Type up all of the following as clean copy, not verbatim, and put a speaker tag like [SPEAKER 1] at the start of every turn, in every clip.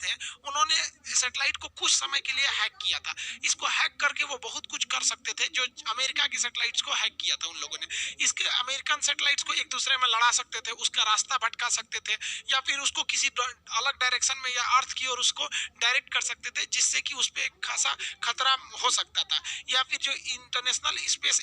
[SPEAKER 1] थे उन्होंने सैटेलाइट को कुछ समय के लिए हैक किया था। इसको हैक करके वो बहुत कुछ कर सकते थे, जो अमेरिका की सैटेलाइट्स को हैक किया था उन लोगों ने। इसके अमेरिकन सैटेलाइट्स को एक दूसरे में लड़ा सकते थे, उसका रास्ता भटका सकते थे, या फिर उसको किसी अलग डायरेक्शन में या अर्थ की ओर उसको डायरेक्ट कर सकते थे, जिससे कि उस पर एक खासा खतरा हो सकता था। या फिर जो इंटरनेशनल स्पेस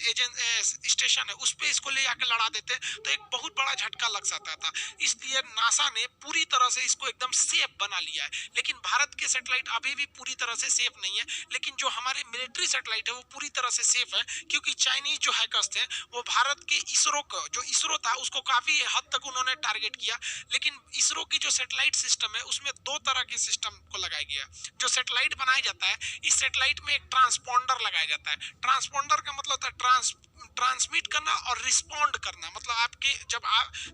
[SPEAKER 1] स्टेशन है उस पर इसको ले जाकर लड़ा देते तो एक बहुत बड़ा झटका लग सकता था। इसलिए नासा ने पूरी तरह से इसको एकदम सेफ बना लिया है। लेकिन भारत के सैटेलाइट अभी भी पूरी तरह से सेफ नहीं है, लेकिन जो हमारे मिलिट्री सैटेलाइट है वो पूरी तरह से सेफ है, क्योंकि चाइनीज जो हैकर्स थे वो भारत के इसरो को, जो इसरो था उसको काफी हद तक उन्होंने टारगेट किया। लेकिन इसरो की जो सैटेलाइट सिस्टम है उसमें दो तरह के सिस्टम को लगाया गया। जो सैटेलाइट बनाया जाता है, इस सैटेलाइट में एक ट्रांसपोंडर लगाया जाता है। ट्रांसपोंडर का मतलब होता है ट्रांसमिट करना और रिस्पॉन्ड करना। मतलब आपके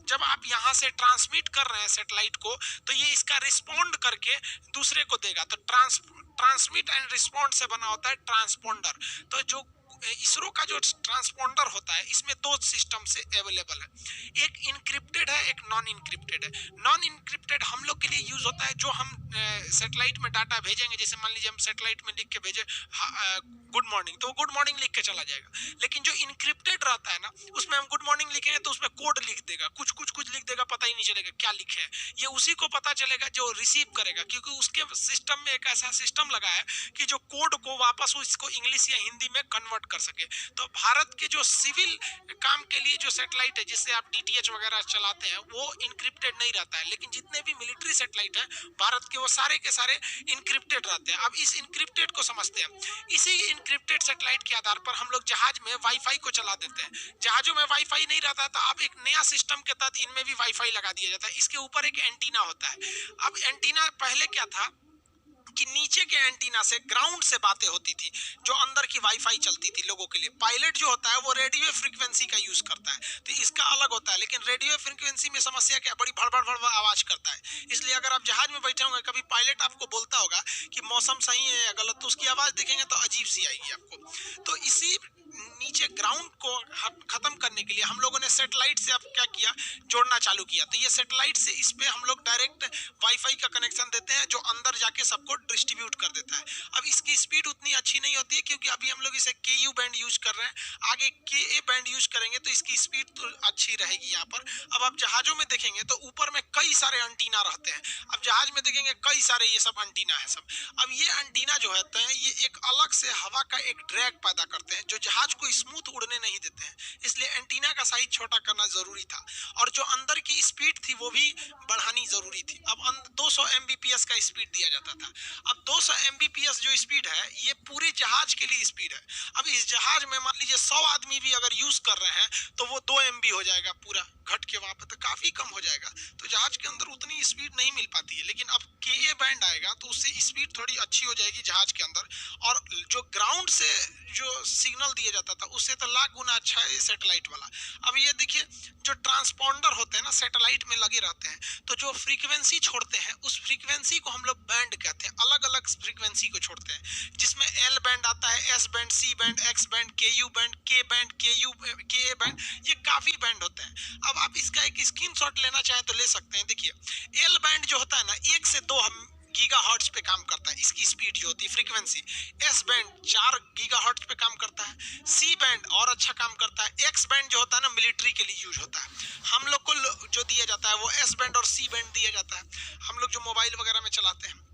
[SPEAKER 1] जब आप यहाँ से ट्रांसमिट कर रहे हैं सैटेलाइट को, तो ये इसका रिस्पॉन्ड करके दूसरे को देगा। तो ट्रांसमिट एंड रिस्पॉन्ड से बना होता है ट्रांसपोंडर। तो जो इसरो का जो ट्रांसपोंडर होता है इसमें दो सिस्टम से अवेलेबल है, एक इनक्रिप्टेड है, एक नॉन इनक्रिप्टेड है। नॉन इनक्रिप्टेड हम लोग के लिए यूज होता है, जो हम सैटेलाइट में डाटा भेजेंगे, जैसे मान लीजिए हम सैटेलाइट में लिख के भेजे गुड मॉर्निंग, तो वो गुड मॉर्निंग लिख के चला जाएगा। लेकिन जो इनक्रिप्टेड रहता है ना, उसमें हम गुड मॉर्निंग लिखेंगे तो उसमें कोड लिख देगा, कुछ लिख देगा, पता ही नहीं चलेगा क्या लिखे है। ये उसी को पता चलेगा जो रिसीव करेगा, क्योंकि उसके सिस्टम में एक ऐसा सिस्टम लगा है कि जो कोड को वापस उसको इंग्लिश या हिंदी में कन्वर्ट कर सके। तो भारत के जो सिविल काम के लिए जो सैटेलाइट है, जिससे आप डीटीएच वगैरह चलाते हैं, वो इनक्रिप्टेड नहीं रहता है। लेकिन जितने भी मिलिट्री सैटेलाइट है भारत के, वो सारे के सारे इनक्रिप्टेड रहते हैं। अब इस इनक्रिप्टेड को समझते हैं। इसी इनक्रिप्टेड सैटेलाइट के आधार पर हम लोग जहाज में वाईफाई को चला देते हैं। जहाजों में वाईफाई नहीं रहता, तो अब एक नया सिस्टम के तहत इनमें भी वाईफाई लगा दिया जाता है। इसके ऊपर एक एंटीना होता है। अब एंटीना पहले क्या था कि नीचे के एंटीना से ग्राउंड से बातें होती थी, जो अंदर की वाईफाई चलती थी लोगों के लिए। पायलट जो होता है वो रेडियो फ्रीक्वेंसी का यूज करता है, तो इसका अलग होता है। लेकिन रेडियो फ्रीक्वेंसी में समस्या क्या, बड़ी भड़बड़ भड़बड़ आवाज करता है। इसलिए अगर आप जहाज में बैठे होंगे, कभी पायलट आपको बोलता होगा कि मौसम सही है या गलत, तो उसकी आवाज देखेंगे तो अजीब सी आएगी आपको। तो इसी नीचे ग्राउंड को खत्म करने के लिए हम लोगों ने सैटेलाइट से अब क्या किया, जोड़ना चालू किया। तो ये सैटेलाइट से इस पे हम लोग डायरेक्ट वाईफाई का कनेक्शन देते हैं, जो अंदर जाके सबको डिस्ट्रीब्यूट कर देता है। अब इसकी स्पीड उतनी अच्छी नहीं होती है, क्योंकि अभी हम लोग इसे केयू बैंड यूज कर रहे हैं। आगे के बैंड यूज करेंगे तो इसकी स्पीड तो अच्छी रहेगी यहाँ पर। अब आप जहाजों में देखेंगे तो ऊपर में कई सारे एंटीना रहते हैं। अब जहाज में देखेंगे कई सारे ये सब एंटीना है सब। अब ये एंटीना जो होते हैं, ये एक अलग से हवा का एक ड्रैग पैदा करते हैं, जो जहाज को स्मूथ उड़ने नहीं देते हैं। इसलिए एंटीना का साइज छोटा करना जरूरी था, और जो अंदर की स्पीड थी वो भी बढ़ानी जरूरी थी। अब 200 एमबीपीएस का स्पीड दिया जाता था। अब 200 एमबीपीएस जो स्पीड है, ये पूरे जहाज के लिए स्पीड है। अब इस जहाज में मान लीजिए 100 आदमी भी अगर यूज कर रहे हैं, तो वो 2 MB हो जाएगा पूरा घट के, वहां पर तो काफी कम हो जाएगा। तो जहाज के अंदर उतनी स्पीड नहीं मिल पाती है। लेकिन अब के बैंड आएगा तो उससे स्पीड थोड़ी अच्छी हो जाएगी जहाज के अंदर। और जो ग्राउंड से जो सिग्नल दिया जाता था उससे तो लाख गुना अच्छा है सैटेलाइट वाला। अब ये देखिए, जो ट्रांसपोंडर होते हैं ना सैटेलाइट में लगे रहते हैं, तो जो फ्रीक्वेंसी छोड़ते हैं उस फ्रीक्वेंसी को हम लोग बैंड कहते हैं। अलग अलग फ्रीक्वेंसी को छोड़ते हैं, जिसमें एल बैंड आता है, S band, C band, X band, K u band, K band, K A band, ये काफी बैंड होते हैं। अब आप इसका एक स्क्रीनशॉट लेना चाहें तो ले सकते हैं। देखिए एल बैंड जो होता है ना, 1 से 2 गीगाहर्ट्ज पे काम करता है, इसकी स्पीड जो होती है फ्रीक्वेंसी। एस बैंड 4 गीगाहर्ट्ज पे काम करता है। सी बैंड और अच्छा काम करता है। एक्स बैंड जो होता है ना, मिलिट्री के लिए यूज होता है। हम लोग को जो दिया जाता है वो एस बैंड और सी बैंड दिया जाता है, हम लोग जो मोबाइल वगैरह में चलाते हैं।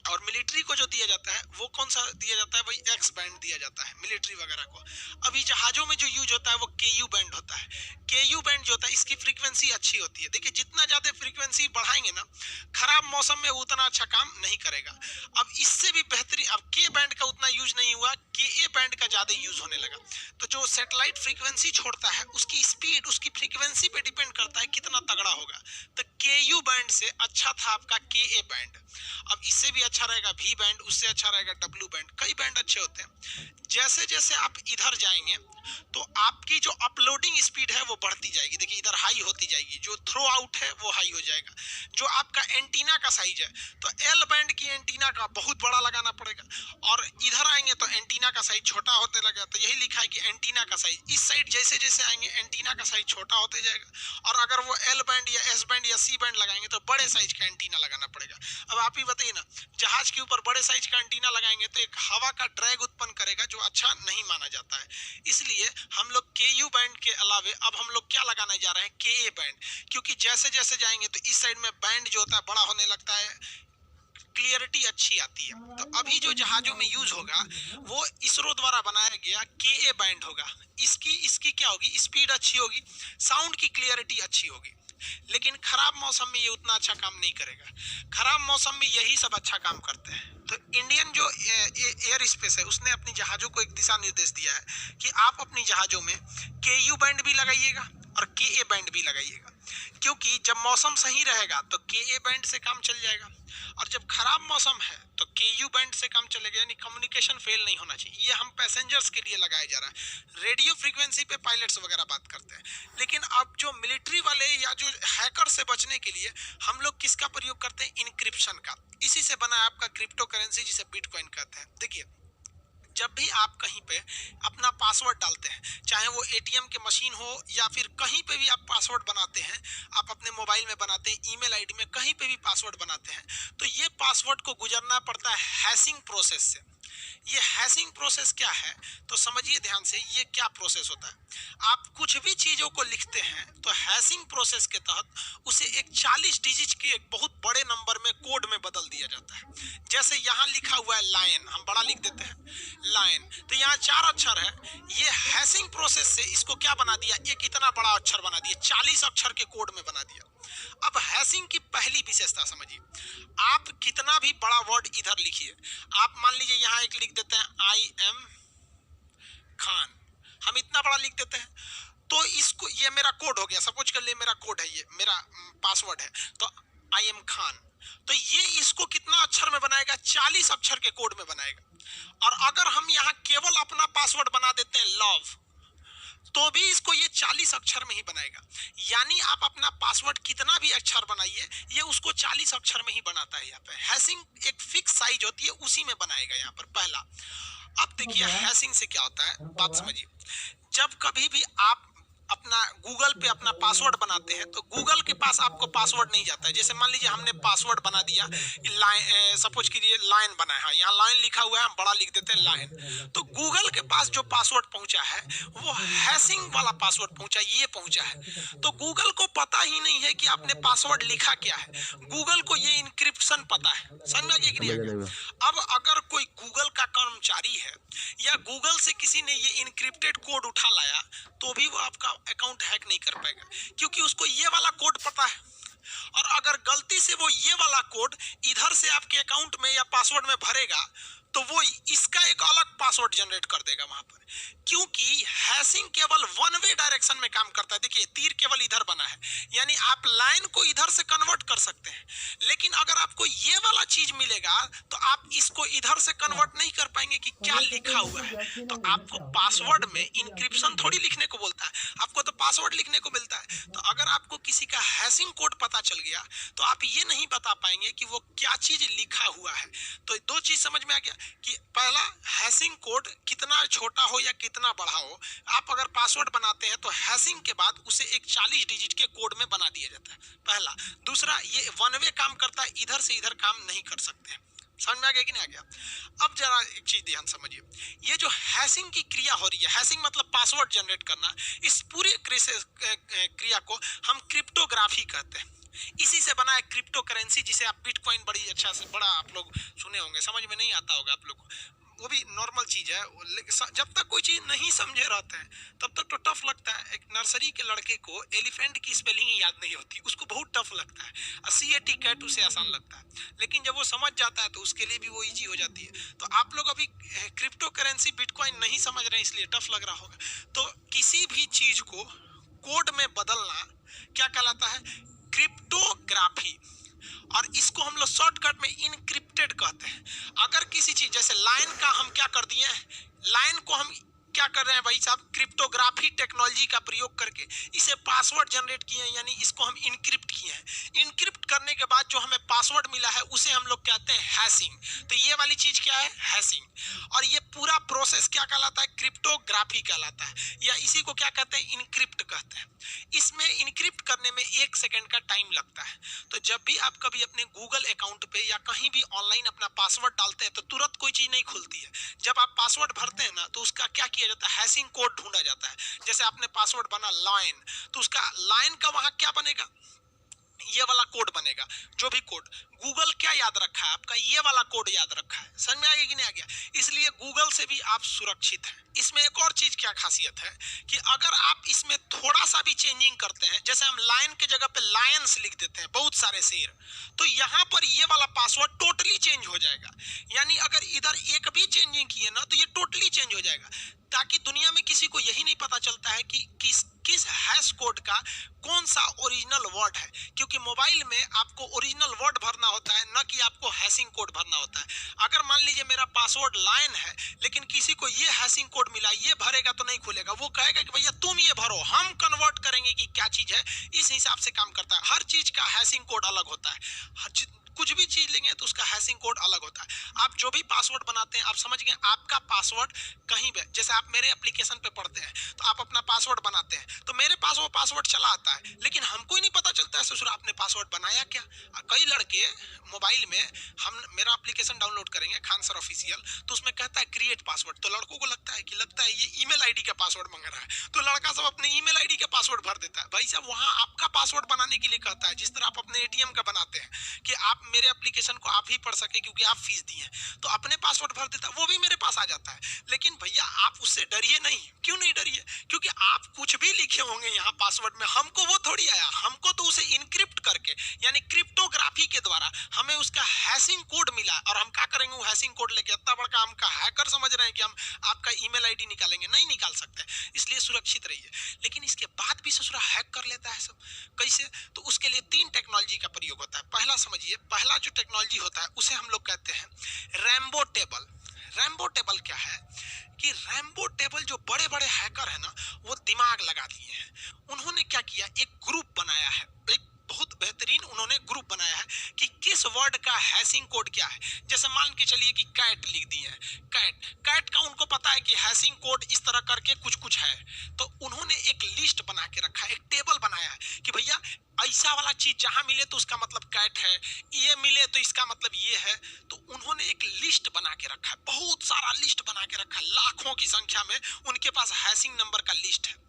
[SPEAKER 1] और मिलिट्री को जो दिया जाता है वो कौन सा दिया जाता है, वही एक्स बैंड दिया जाता है मिलिट्री वगैरह को। अभी जहाजों में जो यूज होता है वो केयू बैंड होता है। केयू बैंड जो होता है, इसकी फ्रीक्वेंसी अच्छी होती है। देखिए जितना ज्यादा फ्रीक्वेंसी बढ़ाएंगे ना, खराब मौसम में उतना अच्छा काम नहीं करेगा। अब इससे भी बेहतरीन, अब के बैंड का उतना यूज नहीं हुआ, के ए बैंड का ज्यादा यूज होने लगा। तो जो सैटेलाइट फ्रीक्वेंसी छोड़ता है उसकी स्पीड उसकी फ्रीक्वेंसी पे डिपेंड करता है कितना तगड़ा होगा। तो केयू बैंड से अच्छा था आपका के ए बैंड। अब इससे भी अच्छा रहेगा V बैंड, उससे अच्छा रहेगा W बैंड, कई बैंड अच्छे होते हैं। जैसे जैसे आप इधर जाएंगे तो आपकी जो अपलोडिंग स्पीड है वो बढ़ती जाएगी। देखिए इधर हाई होती जाएगी, जो थ्रो आउट है वो हाई हो जाएगा। जो आपका एंटीना का साइज है तो L बैंड की एंटीना का बहुत बड़ा लगाना पड़ेगा, और इधर आएंगे तो एंटीना का साइज छोटा होते लगेगा। तो यही लिखा है कि एंटीना का साइज, इस साइड जैसे जैसे आएंगे एंटीना का साइज छोटा होते जाएगा, और अगर वो L बैंड या S बैंड या C बैंड लगाएंगे तो बड़े साइज का एंटीना लगाना पड़ेगा। अब आप ही बताइए ना, जहाज के ऊपर बड़े साइज का एंटीना लगाएंगे तो एक हवा का ड्रैग उत्पन्न करेगा जो अच्छा नहीं माना जाता है। इसलिए हम लोग KU बैंड के अलावे अब हम लोग क्या लगाने जा रहे हैं, KA बैंड, क्योंकि जैसे जैसे जाएंगे तो इस साइड में बैंड जो होता है बड़ा होने लगता है, क्लियरिटी अच्छी आती है। तो अभी जो जहाजों में यूज होगा वो इसरो द्वारा बनाया गया KA बैंड होगा। इसकी इसकी क्या होगी, स्पीड अच्छी होगी, साउंड की क्लियरिटी अच्छी होगी। लेकिन खराब मौसम में ये उतना अच्छा काम नहीं करेगा, खराब मौसम में यही सब अच्छा काम करते हैं। तो इंडियन जो एयर स्पेस है उसने अपनी जहाजों को एक दिशा निर्देश दिया है कि आप अपनी जहाजों में KU बैंड भी लगाइएगा और KA बैंड भी लगाइएगा, क्योंकि जब मौसम सही रहेगा तो KA बैंड से काम चल जाएगा, और जब खराब मौसम है तो KU बैंड से काम चलेगा। यानी कम्युनिकेशन फेल नहीं होना चाहिए। ये हम पैसेंजर्स के लिए लगाया जा रहा है। रेडियो फ्रीक्वेंसी पे पायलट्स वगैरह बात करते हैं, लेकिन अब जो मिलिट्री वाले या जो हैकर से बचने के लिए हम लोग किसका प्रयोग करते हैं, इनक्रिप्शन का। इसी से बना है आपका क्रिप्टो करेंसी जिसे बिटकॉइन कहते हैं। देखिए जब भी आप कहीं पे अपना पासवर्ड डालते हैं, चाहे वो ATM के मशीन हो या फिर कहीं पे भी आप पासवर्ड बनाते हैं, आप अपने मोबाइल में बनाते हैं, ईमेल आईडी में कहीं पे भी पासवर्ड बनाते हैं, तो ये पासवर्ड को गुजरना पड़ता है हैशिंग प्रोसेस से। ये हैशिंग प्रोसेस क्या है तो समझिए ध्यान से, ये क्या प्रोसेस होता है। आप कुछ भी चीजों को लिखते हैं तो हैशिंग प्रोसेस के तहत उसे एक 40 डिजिट के एक बहुत बड़े नंबर में कोड में बदल दिया जाता है। जैसे यहाँ लिखा हुआ है लाइन, हम बड़ा लिख देते हैं लाइन, तो यहाँ 4 अक्षर है। ये हैशिंग प्रोसेस से इसको क्या बना दिया, एक इतना बड़ा अक्षर बना दिया, 40 अक्षर के कोड में बना दिया। अब हैशिंग की पहली विशेषता समझिए, आप कितना भी बड़ा वर्ड इधर लिखिए, आप मान लीजिए यहाँ एक लिख देते हैं I am खान, हम इतना बड़ा लिख देते हैं, तो इसको, ये मेरा कोड हो गया, सपोज कर लिए मेरा कोड है, ये मेरा पासवर्ड है, तो I am खान, तो ये इसको कितना अक्षर में बनाएगा, 40 अक्षर के कोड में बनाएगा। और अगर हम यहाँ केवल अपना पासवर्ड बना देते हैं लव, तो भी इसको ये 40 अक्षर में ही बनाएगा। यानी आप अपना पासवर्ड कितना भी अक्षर बनाइए, ये उसको 40 अक्षर में ही बनाता है। यहाँ पे हैशिंग एक फिक्स साइज होती है, उसी में बनाएगा यहाँ पर पहला। अब देखिए हैशिंग से क्या होता है, बात समझिए। जब कभी भी आप अपना गूगल पे अपना पासवर्ड बनाते हैं तो गूगल के पास आपको पासवर्ड नहीं जाता है। जैसे मान लीजिए हमने पासवर्ड बना दिया, लाइन, सपोज कीजिए लाइन बना है, यहाँ लाइन लिखा हुआ है, हम बड़ा लिख देते हैं लाइन, तो गूगल के पास जो पासवर्ड पहुंचा है वो हैशिंग वाला पासवर्ड पहुंचा, ये पहुंचा है। तो गूगल को पता ही नहीं है कि आपने पासवर्ड लिखा क्या है, गूगल को ये इंक्रिप्शन पता है। समझ में आ गया? अब अगर कोई गूगल का कर्मचारी है या गूगल से किसी ने ये इनक्रिप्टेड कोड उठा लाया, तो भी वो आपका अकाउंट हैक नहीं कर पाएगा, क्योंकि उसको ये वाला कोड पता है। और अगर गलती से वो ये वाला कोड इधर से आपके अकाउंट में या पासवर्ड में भरेगा, तो वो इसका एक अलग पासवर्ड जनरेट कर देगा वहां पर, क्योंकि हैशिंग केवल वन वे डायरेक्शन में काम करता है। देखिए तीर केवल इधर बना है, यानी आप लाइन को इधर से कन्वर्ट कर सकते हैं, लेकिन अगर आपको ये वाला चीज मिलेगा तो आप इसको इधर से कन्वर्ट नहीं कर पाएंगे कि क्या लिखा हुआ है। तो आपको पासवर्ड में इंक्रिप्शन थोड़ी लिखने को बोलता है, आपको तो पासवर्ड लिखने को मिलता है। तो अगर आपको किसी का हैशिंग कोड पता चल गया तो आप ये नहीं बता पाएंगे कि वो क्या चीज लिखा हुआ है। तो दो चीज समझ में आ गया कि पहला, हैशिंग कोड कितना छोटा हो या कितना बड़ा हो, आप अगर पासवर्ड बनाते हैं तो हैशिंग के बाद उसे एक 40 डिजिट के कोड में बना दिया जाता है, पहला। दूसरा, ये वन वे काम करता है, इधर से इधर काम नहीं कर सकते। समझ में आ गया कि नहीं आ गया? अब जरा एक चीज ध्यान समझिए, ये जो हैशिंग की क्रिया हो रही है, हैशिंग मतलब पासवर्ड जनरेट करना, इस पूरे क्रिया को हम क्रिप्टोग्राफी कहते हैं। इसी से बना है क्रिप्टो करेंसी, जिसे आप बिटकॉइन बड़ी अच्छा से बड़ा आप लोग सुने होंगे, समझ में नहीं आता होगा आप लोग को, वो भी नॉर्मल चीज है। जब तक कोई चीज नहीं समझे रहते हैं तब तक तो टफ लगता है। एक नर्सरी के लड़के को एलिफेंट की स्पेलिंग ही याद नहीं होती, उसको बहुत टफ लगता है, और CAT कैट उसे आसान लगता है, लेकिन जब वो समझ जाता है तो उसके लिए भी वो इजी हो जाती है। तो आप लोग अभी क्रिप्टो करेंसी बिटकॉइन नहीं समझ रहे हैं, इसलिए टफ लग रहा होगा। तो किसी भी चीज को कोड में बदलना क्या कहलाता है, क्रिप्टोग्राफी। और इसको हम लोग शॉर्टकट में इनक्रिप्टेड कहते हैं। अगर किसी चीज जैसे लाइन का हम क्या कर दिए, लाइन को हम क्या कर रहे हैं भाई साहब, क्रिप्टोग्राफी टेक्नोलॉजी का प्रयोग करके इसे पासवर्ड जनरेट किए हैं, यानी इसको हम इनक्रिप्ट किए हैं। इनक्रिप्ट करने के बाद जो हमें पासवर्ड मिला है उसे हम लोग कहते हैं हैशिंग। तो ये वाली चीज क्या है, हैशिंग। और ये पूरा प्रोसेस क्या कहलाता है, क्रिप्टोग्राफी कहलाता है, या इसी को क्या कहते हैं, इनक्रिप्ट कहते हैं। इसमें इनक्रिप्ट करने में 1 सेकंड का टाइम लगता है। तो जब भी आप कभी अपने गूगल अकाउंट पे या कहीं भी ऑनलाइन अपना पासवर्ड डालते हैं तो तुरंत कोई चीज नहीं खुलती है। जब आप पासवर्ड भरते हैं ना तो उसका क्या किया जाता है, हैशिंग कोड ढूंढा जाता है। जैसे आपने पासवर्ड बना लाइन, तो उसका लाइन का वहां क्या बनेगा, ये वाला कोड बनेगा। जो भी कोड गूगल क्या याद रखा है आपका, ये वाला कोड याद रखा है। समझ में आ गया कि नहीं आ गया? इसलिए गूगल से भी आप सुरक्षित हैं। इसमें एक और चीज क्या खासियत है कि अगर आप इसमें थोड़ा सा भी चेंजिंग करते हैं, जैसे हम लाइन के जगह पे लायंस लिख देते हैं, बहुत सारे शेर, तो यहां पर ये वाला पासवर्ड टोटली चेंज हो जाएगा। यानी अगर इधर एक भी चेंजिंग किए ना तो ये टोटली चेंज हो जाएगा, ताकि दुनिया में किसी को यही नहीं पता चलता है कि किस हैश कोड का कौन सा ओरिजिनल वर्ड है। क्योंकि मोबाइल में आपको ओरिजिनल वर्ड भरना होता है, न कि आपको हैशिंग कोड भरना होता है। अगर मान लीजिए मेरा पासवर्ड लाइन है लेकिन किसी को ये हैशिंग कोड मिला, ये भरेगा तो नहीं खुलेगा। वो कहेगा कि भैया तुम ये भरो, हम कन्वर्ट करेंगे कि क्या चीज है। इस हिसाब से काम करता है। हर चीज का हैशिंग कोड अलग होता है। कुछ भी चीज लेंगे तो उसका हैशिंग कोड अलग होता है। आप जो भी पासवर्ड बनाते हैं, आप समझ गए, आपका पासवर्ड कहीं भी, जैसे आप मेरे एप्लीकेशन पे पढ़ते हैं तो आप अपना पासवर्ड बनाते हैं, तो मेरे पास वो पासवर्ड चला आता है, लेकिन हमको ही नहीं पता चलता है ससुर आपने पासवर्ड बनाया क्या। कई लड़के मोबाइल में, हम मेरा एप्लीकेशन डाउनलोड करेंगे खान सर ऑफिशियल, तो उसमें कहता है क्रिएट पासवर्ड, तो लड़कों को लगता है ये ईमेल आईडी का पासवर्ड मांग रहा है, तो लड़का सब अपने ईमेल आईडी का पासवर्ड भर देता है। भाई साहब वहां आपका पासवर्ड बनाने के लिए कहता है, जिस तरह आप अपने एटीएम का बनाते हैं कि आप मेरे एप्लीकेशन को आप ही पढ़ सके क्योंकि आप फीस दिए, तो अपने पासवर्ड भर देता है, वो भी मेरे पास आ जाता है। लेकिन भैया आप उससे डरिए नहीं। क्यों नहीं डरिए? क्योंकि आप कुछ भी लिखे होंगे यहाँ पासवर्ड में, हमको वो थोड़ी आया, हमको तो उसे इनक्रिप्ट करके यानी क्रिप्टोग्राफी के द्वारा हमें उसका हैशिंग कोड मिला। और हम क्या करेंगे, वो हैशिंग कोड लेके, इतना बड़का हमका हैकर समझ रहे हैं कि हम आपका ईमेल आईडी निकालेंगे? नहीं निकाल सकते। इसलिए सुरक्षित रहिए। लेकिन इसके बाद भी ससुरा हैक कर लेता है सब। कैसे? तो उसके लिए 3 टेक्नोलॉजी का प्रयोग होता है। पहला समझिए, पहला जो टेक्नोलॉजी होता है उसे हम लोग कहते हैं रैम्बो टेबल। रैम्बो टेबल क्या है कि रैम्बो टेबल जो बड़े बड़े हैकर है ना, वो दिमाग लगा दिए हैं। उन्होंने क्या किया, एक ग्रुप बनाया है, एक बहुत बेहतरीन उन्होंने ग्रुप बनाया है कि किस वर्ड का हैशिंग कोड क्या है। जैसे मान के चलिए कि कैट लिख दिए हैं, कैट, कैट का उनको पता है कि हैशिंग कोड इस तरह करके कुछ कुछ है, तो उन्होंने एक लिस्ट बना के रखा है, एक टेबल बनाया है कि भैया ऐसा वाला चीज जहां मिले तो उसका मतलब कैट है, ये मिले तो इसका मतलब ये है। तो उन्होंने एक लिस्ट बना के रखा है, बहुत सारा लिस्ट बना के रखा है, लाखों की संख्या में उनके पास हैशिंग नंबर का लिस्ट है।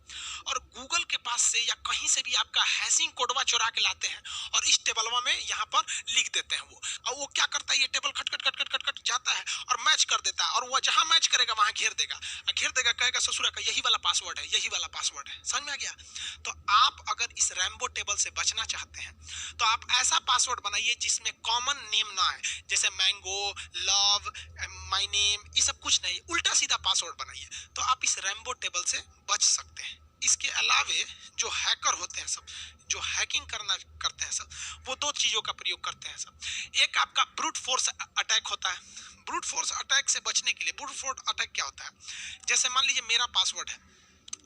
[SPEAKER 1] और गूगल के पास से या कहीं से भी आपका हैशिंग कोडवा चुरा के लाते हैं और इस टेबलवा में यहाँ पर लिख देते हैं वो। और वो क्या करता है, ये टेबल खट खट खट खट खट खट जाता है और मैच कर देता है, और वो जहां मैच करेगा वहां घेर देगा, घेर देगा, कहेगा ससुरा का यही वाला पासवर्ड है, यही वाला पासवर्ड है। समझ में आ गया? तो आप अगर इस रैम्बो टेबल से बचना चाहते हैं तो आप ऐसा पासवर्ड बनाइए जिसमें कॉमन नेम ना है, जैसे मैंगो, लव, माय नेम, ये सब कुछ नहीं, उल्टा सीधा पासवर्ड बनाइए, तो आप इस रैम्बो टेबल से बच सकते हैं। इसके अलावे जो हैकर होते हैं सब, जो हैकिंग करते हैं सब, वो 2 चीजों का प्रयोग करते हैं सब। एक आपका ब्रूट फोर्स अटैक होता है। ब्रूट फोर्स अटैक से बचने के लिए, ब्रूट फोर्स अटैक क्या होता है, जैसे मान लीजिए मेरा पासवर्ड है,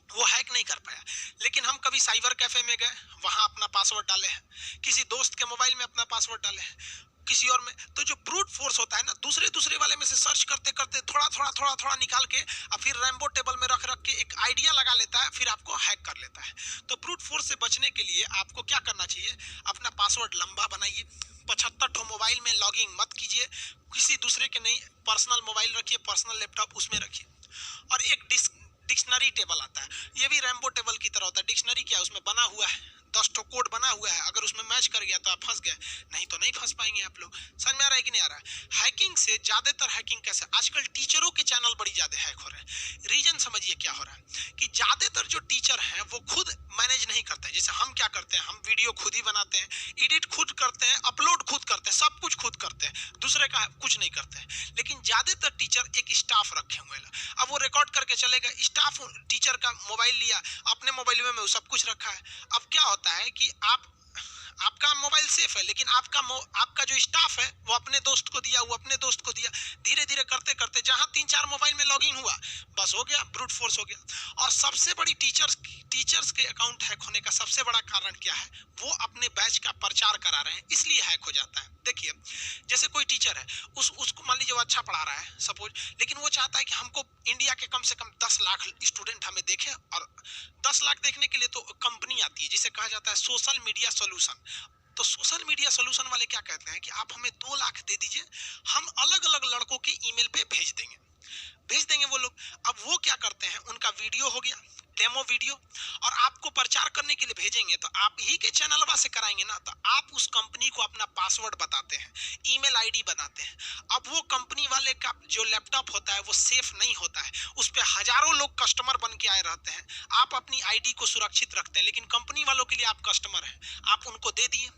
[SPEAKER 1] वो हैक नहीं कर पाया, लेकिन हम कभी साइबर कैफे में गए, वहां अपना पासवर्ड डाले हैं, किसी दोस्त के मोबाइल में अपना पासवर्ड डाले हैं, किसी और में, तो जो ब्रूट फोर्स होता है ना, दूसरे वाले में से सर्च करते करते थोड़ा निकाल के और फिर रैम्बो टेबल में रख के एक आइडिया लगा लेता है, फिर आपको हैक कर लेता है। तो ब्रूट फोर्स से बचने के लिए आपको क्या करना चाहिए, अपना पासवर्ड लंबा बनाइए, 75 मोबाइल में लॉगिंग मत कीजिए, किसी दूसरे के नहीं, पर्सनल मोबाइल रखिए, पर्सनल लैपटॉप उसमें रखिए। और एक डिक्शनरी टेबल आता है, ये भी रैम्बो टेबल की तरह होता है। डिक्शनरी क्या है, उसमें बना हुआ है 10 ठो कोड बना हुआ है, अगर उसमें मैच कर गया तो आप फंस गए, नहीं तो नहीं फंस पाएंगे आप लोग। समझ में आ रहा है कि नहीं आ रहा है? हैकिंग से ज्यादातर हैकिंग कैसे, आजकल टीचरों के चैनल बड़ी ज्यादा हैक हो रहे हैं। रीजन समझिए क्या हो रहा है कि ज्यादातर जो टीचर हैं वो खुद मैनेज नहीं करते हैं। जैसे हम क्या करते हैं, हम वीडियो खुद ही बनाते हैं, एडिट खुद करते हैं, अपलोड खुद करते हैं, सब कुछ खुद करते हैं, दूसरे का कुछ नहीं करते हैं। लेकिन ज्यादातर टीचर एक स्टाफ रखे हुए हैं, अब वो रिकॉर्ड करके चलेगा, स्टाफ टीचर का मोबाइल लिया, अपने मोबाइल में सब कुछ रखा है। अब क्या होता है कि आपका मोबाइल सेफ है, लेकिन आपका जो स्टाफ है वो अपने दोस्त को दिया, वो अपने दोस्त को दिया, धीरे धीरे करते करते जहां 3-4 मोबाइल में लॉगिन हुआ, बस हो गया, ब्रूट फोर्स हो गया। और सबसे बड़ी टीचर्स के अकाउंट हैक होने का सबसे बड़ा कारण क्या है? वो अपने बैच का प्रचार करा रहे हैं, इसलिए हैक हो जाता है। देखिए, जैसे कोई टीचर है, उसको मान लीजिए वो अच्छा पढ़ा रहा है सपोज, लेकिन वो चाहता है कि हमको इंडिया के कम से कम 10 लाख स्टूडेंट हमें देखें, और 10 लाख देखने के लिए तो कंपनी आती है जिसे कहा जाता है सोशल मीडिया सोल्यूशन। तो सोशल मीडिया सोल्यूशन वाले क्या कहते हैं कि आप हमें 2 लाख दे दीजिए, हम अलग अलग लड़कों के ईमेल पे भेज देंगे वो लोग। अब वो क्या करते हैं, उनका वीडियो हो गया, डेमो वीडियो, और आपको प्रचार करने के लिए भेजेंगे, तो आप ही के चैनलवा से कराएंगे ना, तो आप उस कंपनी को अपना पासवर्ड बताते हैं, ईमेल आईडी बनाते हैं। अब वो कंपनी वाले का जो लैपटॉप होता है वो सेफ नहीं होता है, उस पे हजारों लोग कस्टमर बन के आए रहते हैं। आप अपनी आईडी को सुरक्षित रखते हैं, लेकिन कंपनी वालों के लिए आप कस्टमर हैं, आप उनको दे दिए,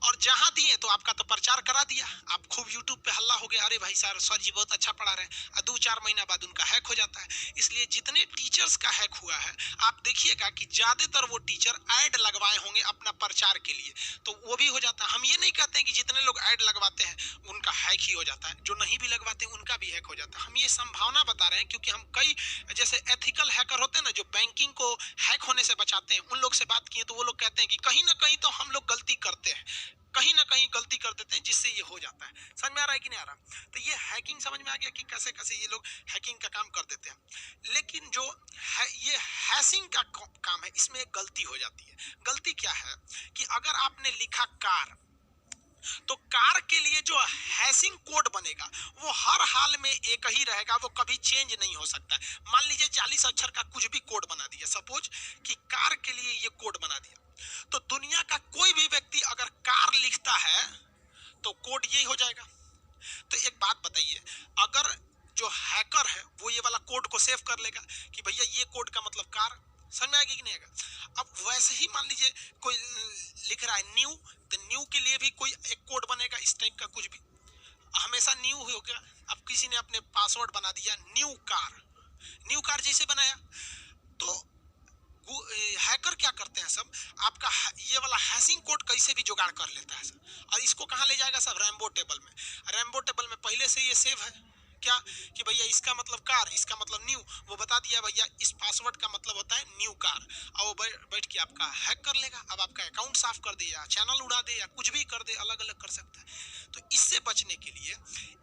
[SPEAKER 1] और जहां दिए तो आपका तो प्रचार करा दिया, आप खूब यूट्यूब पे हल्ला हो गया, अरे भाई सर जी बहुत अच्छा पढ़ा रहे हैं, और 2-4 महीना बाद उनका हैक हो जाता है। इसलिए जितने टीचर्स का हैक हुआ है, आप देखिएगा कि ज्यादातर वो टीचर ऐड लगवाए होंगे अपना प्रचार के लिए, तो वो भी हो जाता है। हम ये नहीं कहते हैं कि जितने लोग ऐड लगवाते हैं उनका हैक ही हो जाता है, जो नहीं भी लगवाते उनका भी हैक हो जाता है। हम ये संभावना बता रहे हैं, क्योंकि हम कई जैसे एथिकल हैकर होते हैं ना, जो बैंकिंग को हैक होने से बचाते हैं, उन लोग से बात किए तो वो लोग कहते हैं कि कहीं ना कहीं तो हम लोग गलती करते हैं, कहीं ना कहीं गलती कर देते हैं, जिससे ये हो जाता है। समझ में आ रहा है कि नहीं आ रहा? तो ये हैकिंग समझ में आ गया कि कैसे कैसे ये लोग हैकिंग का काम कर देते हैं। लेकिन जो है ये हैशिंग का काम है, इसमें एक गलती हो जाती है। गलती क्या है कि अगर आपने लिखा कार, तो कार के लिए जो हैशिंग कोड बनेगा वो हर हाल में एक ही रहेगा, वो कभी चेंज नहीं हो सकता। मान लीजिए 40 अक्षर का कुछ भी कोड बना दिया, सपोज कि कार के लिए ये कोड बना दिया, तो दुनिया का कोई भी व्यक्ति अगर कार लिखता है तो कोड यही हो जाएगा। तो एक बात बताइए, अगर जो हैकर है वो ये वाला कोड को सेव कर लेगा कि भैया ये कोड का मतलब कार, समझ में आएगी कि नहीं आएगा? अब वैसे ही मान लीजिए कोई लिख रहा है न्यू, तो न्यू के लिए भी कोई एक कोड बनेगा इस टाइप का, कुछ भी हमेशा न्यू हो गया। अब किसी ने अपने पासवर्ड बना दिया न्यू कार जैसे बनाया, तो हैकर क्या करते हैं सब, आपका ये वाला हैशिंग कोड कैसे भी जुगाड़ कर लेता है सब, और इसको कहाँ ले जाएगा सब, रैम्बो टेबल में पहले से ये सेव है क्या कि भैया इसका मतलब कार, इसका मतलब न्यू, वो बता दिया भैया इस पासवर्ड का मतलब होता है न्यू कार, और वो बैठ के आपका हैक कर लेगा। अब आपका अकाउंट साफ कर दे या चैनल उड़ा दे या कुछ भी कर दे, अलग अलग कर सकता है। तो इससे बचने के लिए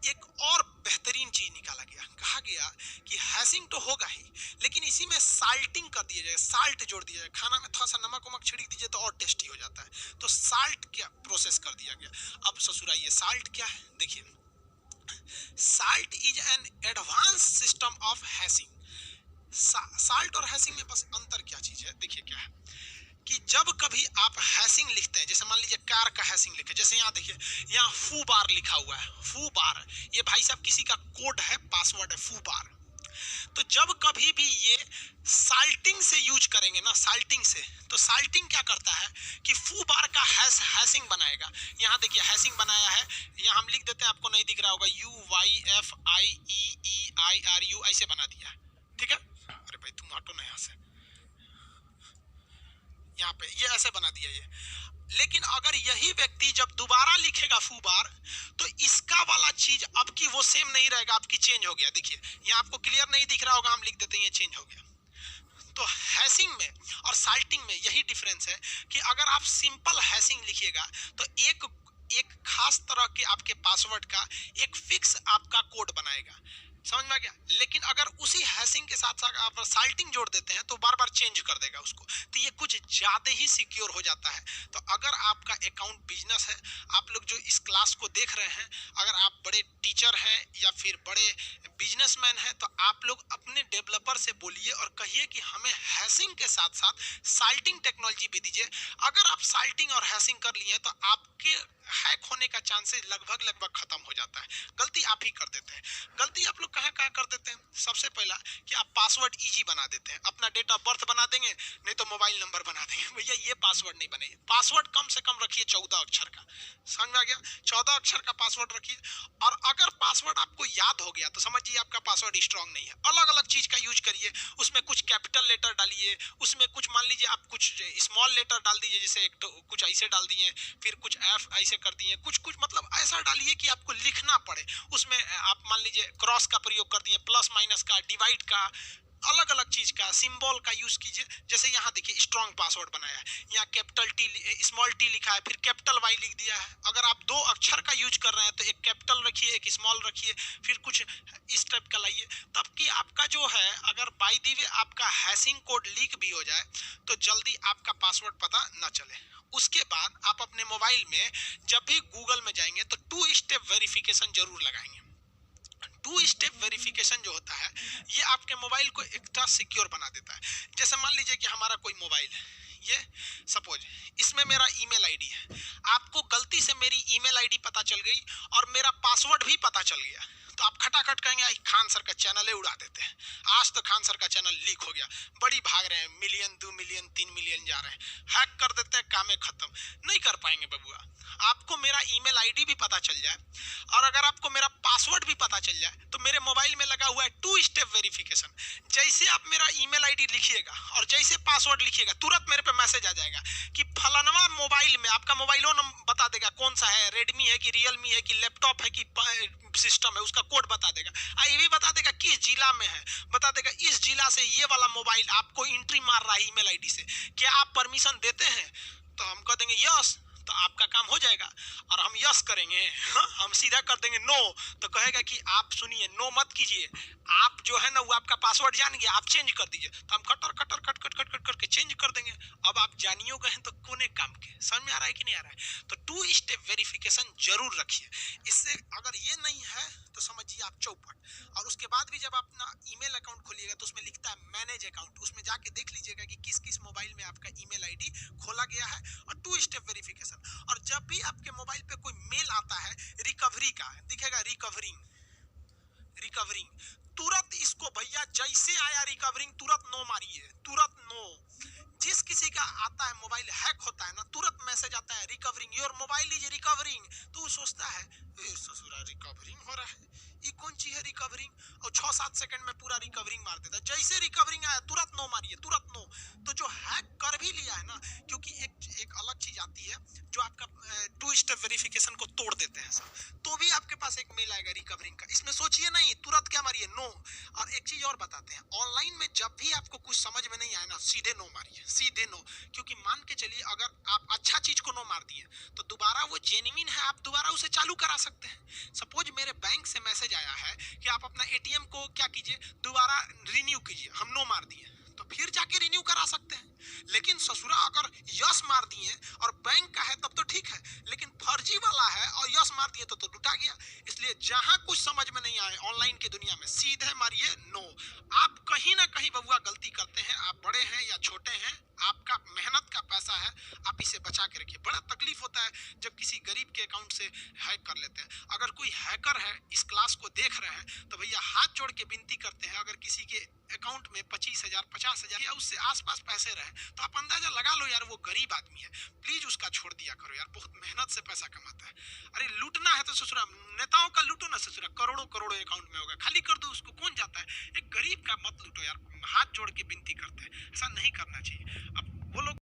[SPEAKER 1] एक और बेहतरीन चीज निकाला गया, कहा गया कि हैशिंग तो होगा ही, लेकिन इसी में साल्टिंग कर दिया जाए, साल्ट जोड़ दिया जाए, खाना में थोड़ा सा नमक वमक छिड़क दीजिए तो और टेस्टी हो जाता है। तो साल्ट क्या प्रोसेस कर दिया गया। अब ससुरा ये साल्ट क्या है, देखिए, salt is an advance system of hashing. Salt और हैशिंग में बस अंतर क्या चीज है, देखिए क्या है कि जब कभी आप हैशिंग लिखते हैं, जैसे मान लीजिए कार का हैशिंग लिखे, जैसे यहाँ देखिए, यहाँ फू बार लिखा हुआ है, फू बार, ये भाई साहब किसी का कोड है, पासवर्ड है फू बार। तो जब कभी भी ये साल्टिंग से यूज करेंगे ना, साल्टिंग से, तो साल्टिंग क्या करता है कि फू बार का हैशिंग बनाएगा। यहाँ देखिए हैशिंग बनाया है, यहाँ हम लिख देते हैं, आपको नहीं दिख रहा होगा, UYFIEEIRU ऐसे बना दिया, ठीक है। अरे भाई तुम हटो ना यहाँ से, यहाँ पे ये ऐसे बना दिया ये। लेकिन अगर यही व्यक्ति जब दोबारा लिखेगा फू बार, तो इसका वाला चीज अब की वो सेम नहीं रहेगा, आपकी चेंज हो गया। देखिए यहाँ आपको क्लियर नहीं दिख रहा होगा, हम लिख देते हैं ये चेंज हो गया। तो हैशिंग में और साल्टिंग में यही डिफरेंस है कि अगर आप सिंपल हैशिंग लिखिएगा तो एक खास तरह के आपके पासवर्ड का एक फिक्स आपका कोड बनाएगा, समझ में आ गया। लेकिन अगर उसी हैशिंग के साथ साथ आप साल्टिंग जोड़ देते हैं तो बार बार चेंज कर देगा उसको, तो ये कुछ ज्यादा ही सिक्योर हो जाता है। तो अगर आपका अकाउंट बिजनेस है, आप लोग जो इस क्लास को देख रहे हैं, अगर आप बड़े टीचर हैं या फिर बड़े बिजनेसमैन हैं, तो आप लोग अपने डेवलपर से बोलिए और कहिए कि हमें हैशिंग के साथ साथ साल्टिंग टेक्नोलॉजी भी दीजिए। अगर आप साल्टिंग और हैशिंग कर लिए तो आपके हैक होने का चांसेस लगभग खत्म हो जाता है। गलती आप ही कर देते हैं। गलती आप लोग कहाँ कहाँ कर देते हैं, सबसे पहला कि आप पासवर्ड इजी बना देते हैं, अपना डेट ऑफ बर्थ बना देंगे, नहीं तो मोबाइल नंबर बना देंगे। भैया ये पासवर्ड नहीं बने, पासवर्ड कम से कम रखिए 14 अक्षर का, समझ में आ गया, 14 अक्षर का पासवर्ड रखिए। और अगर पासवर्ड आपको याद हो गया तो समझिए आपका पासवर्ड स्ट्रांग नहीं है। अलग अलग चीज का यूज करिए, उसमें कुछ कैपिटल लेटर डालिए, उसमें कुछ मान लीजिए आप कुछ स्मॉल लेटर डाल दीजिए, जैसे एक तो कुछ ऐसे डाल दिए, फिर कुछ एफ ऐसे कर दिए, कुछ कुछ मतलब ऐसा डालिए कि आपको लिखना पड़े। उसमें आप मान लीजिए क्रॉस का प्रयोग कर दिए, प्लस माइनस का, डिवाइड का, अलग अलग चीज का सिंबल का यूज कीजिए। जैसे यहाँ देखिए स्ट्रॉन्ग पासवर्ड बनाया है, यहाँ कैपिटल टी स्मॉल टी लिखा है, फिर कैपिटल वाई लिख दिया है। अगर आप दो अक्षर का यूज कर रहे हैं तो एक कैपिटल रखिए, एक स्मॉल रखिए, फिर कुछ इस टाइप का लाइए, तब कि आपका जो है अगर बाय द वे आपका हैशिंग कोड लीक भी हो जाए तो जल्दी आपका पासवर्ड पता न चले। उसके बाद आप अपने मोबाइल में जब भी गूगल में जाएंगे तो 2 स्टेप वेरिफिकेशन जरूर लगाएंगे। 2 स्टेप वेरिफिकेशन जो होता है ये आपके मोबाइल को एक्स्ट्रा सिक्योर बना देता है। जैसे मान लीजिए कि हमारा कोई मोबाइल है, ये सपोज इसमें मेरा ईमेल आईडी है, आपको गलती से मेरी ईमेल आईडी पता चल गई और मेरा पासवर्ड भी पता चल गया, तो आप खटाखट कहेंगे खान सर का चैनल उड़ा देते हैं, आज तो खान सर का चैनल लीक हो गया, बड़ी भाग रहे हैं, मिलियन 2 मिलियन 3 मिलियन जा रहे हैं, हैक कर देते हैं, काम खत्म। नहीं कर पाएंगे बबुआ। आपको मेरा ईमेल आईडी भी पता चल जाए और अगर आपको मेरा पासवर्ड भी पता चल जाए तो मेरे मोबाइल में लगा हुआ है 2 स्टेप वेरिफिकेशन। जैसे आप मेरा ईमेल आईडी लिखिएगा और जैसे पासवर्ड लिखिएगा तुरंत मेरे पे मैसेज आ जाएगा कि फलानवा मोबाइल में, आपका मोबाइलो नंबर बता देगा कौन सा है, रेडमी है कि रियलमी है कि लैपटॉप है कि सिस्टम है, उसका कोड बता देगा। ये भी बता देगा किस जिला में है, बता देगा इस जिला से ये वाला मोबाइल आपको एंट्री मार रहा है ईमेल आईडी से, क्या आप परमिशन देते हैं? तो हम कह देंगे यस, तो आपका काम हो जाएगा। और हम यस करेंगे, हम सीधा कर देंगे नो, तो कहेगा कि आप सुनिए नो मत कीजिए, आप जो है ना वो आपका पासवर्ड जान गया, आप चेंज कर दीजिए। तो हम cutter cutter cut cut cut cut करके चेंज कर देंगे। अब आप जानियो गए तो कोने काम के, समझ में आ रहा है कि नहीं आ रहा है? तो 2 स्टेप वेरिफिकेशन जरूर रखिए। इससे अगर ये नहीं है तो समझिए आप चौपट। और उसके बाद भी जब आप अपना ईमेल अकाउंट खोलिएगा तो उसमें लिखता है मैनेज अकाउंट, उसमें जाके देख लीजिएगा कि किस किस मोबाइल में आपका ईमेल आईडी खोला गया है, और 2 स्टेप वेरिफिकेशन। और जब भी आपके मोबाइल पे कोई मेल आता है रिकवरी का, दिखेगा रिकवरिंग रिकवरिंग, तुरंत इसको भैया जैसे आया रिकवरिंग तुरंत नो मारिए, तुरंत नो। जिस किसी का आता है मोबाइल हैक होता है ना, तुरंत मैसेज आता है recovering, your mobile is recovering, तो वो सोचता है ससुरा रिकवरिंग हो रहा है, ये कौन चीज है रिकवरिंग, और 6-7 सेकंड में पूरा रिकवरिंग मार देता है। जैसे रिकवरिंग आया तुरंत नो मारिए, तुरंत नो। तो जो हैक कर भी लिया है ना, क्योंकि एक अलग चीज आती है जो आपका 2 स्टेप वेरिफिकेशन को तोड़ देते हैं सब, तो भी आपके पास एक मेल आएगा रिकवरिंग का, इसमें सोचिए नहीं, तुरंत क्या मारिए नो। और एक चीज और बताते हैं, ऑनलाइन में जब भी आपको कुछ समझ में नहीं आए ना, सीधे नो मारिए, सीधे नो। क्योंकि मान के चलिए अगर आप अच्छा चीज को नो मार दिए तो दोबारा वो जेन्युइन है, आप दोबारा उसे चालू करा सकते हैं। सपोज मेरे बैंक से मैसेज आया है कि आप अपना एटीएम को क्या कीजिए, दोबारा रिन्यू कीजिए, हम नो मार दिए तो फिर जाके रिन्यू करा सकते हैं। लेकिन ससुरा अगर यस मार दिए और बैंक का है तब तो ठीक है, लेकिन फर्जी वाला है और यस मार दिए तो लुटा गया। इसलिए जहां कुछ समझ में नहीं आए ऑनलाइन की दुनिया में सीधे मारिए नो। आप कहीं ना कहीं बबुआ गलती करते हैं, आप बड़े हैं या छोटे हैं, आपका मेहनत का पैसा है, आप इसे बचा के रखिए। बड़ा तकलीफ होता है जब किसी गरीब के अकाउंट से हैक कर लेते हैं। अगर कोई हैकर है इस क्लास को देख रहे हैं तो भैया हाथ जोड़ के विनती करते हैं, अगर किसी के अकाउंट में 25,000 50,000 या उससे आसपास पैसे रहे तो आप अंदाजा लगा लो यार वो गरीब आदमी है, प्लीज उसका छोड़ दिया करो यार, बहुत मेहनत से पैसा कमाता है। अरे लूटना है तो ससुरा नेताओं का लूटो ना ससुरा, करोड़ों करोड़ों अकाउंट में होगा, खाली कर दो उसको, कौन जाता है। एक गरीब का मत लूटो यार, हाथ जोड़ के विनती करते हैं।